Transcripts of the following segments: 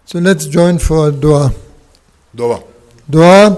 So let's join for dua. Dova. Dua.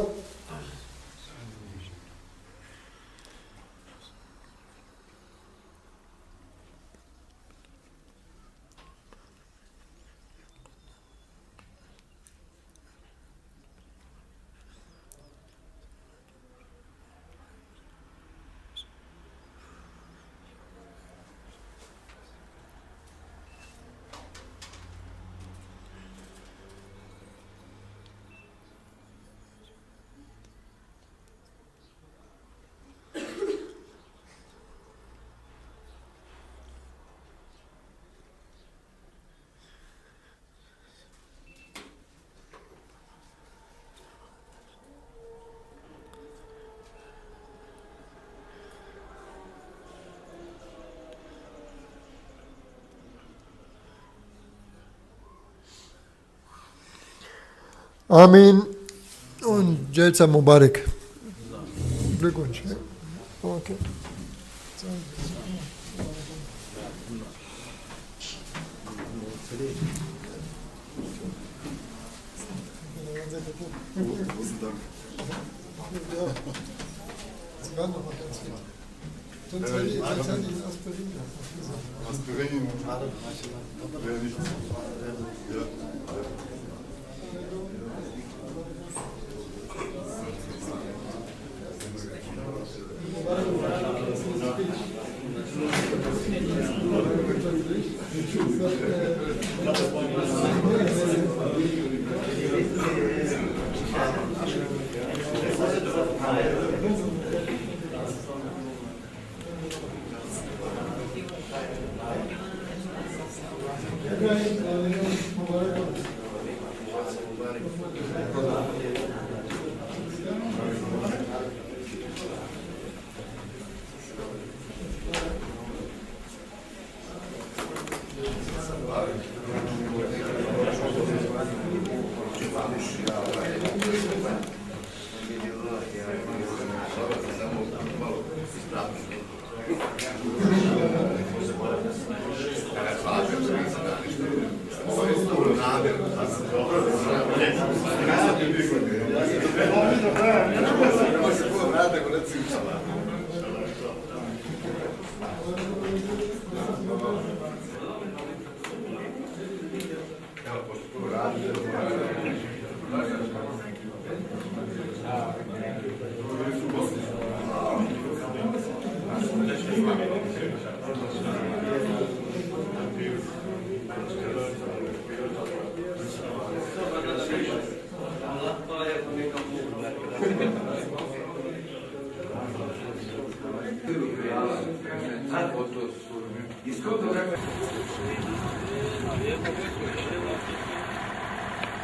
Amin und Jalsa Mubarak. Glückwunsch. Okay. Sie waren noch mal ganz fit. Sonst hätte ich Aspirin gehabt. Aspirin. Wäre nicht. Ja.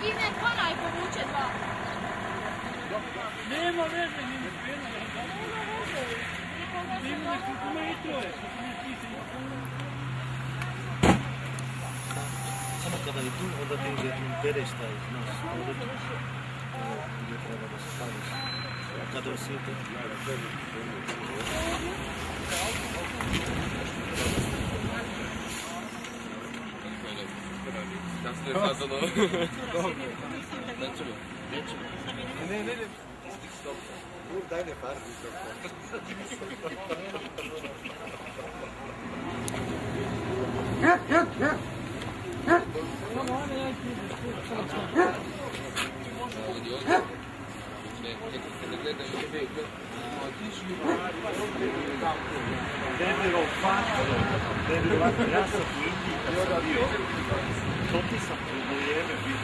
Ime konaj povuče dva. Nema veze, nema i troje. Samo kada je tu, onda ti jednom bereš taj nos. Gdje treba da se staviš. A kada osjeti, nećemo. Ne. Stop. Daj ne par. Ja sam u Indiji kad sam bio. To ti sam u vrijeme bio.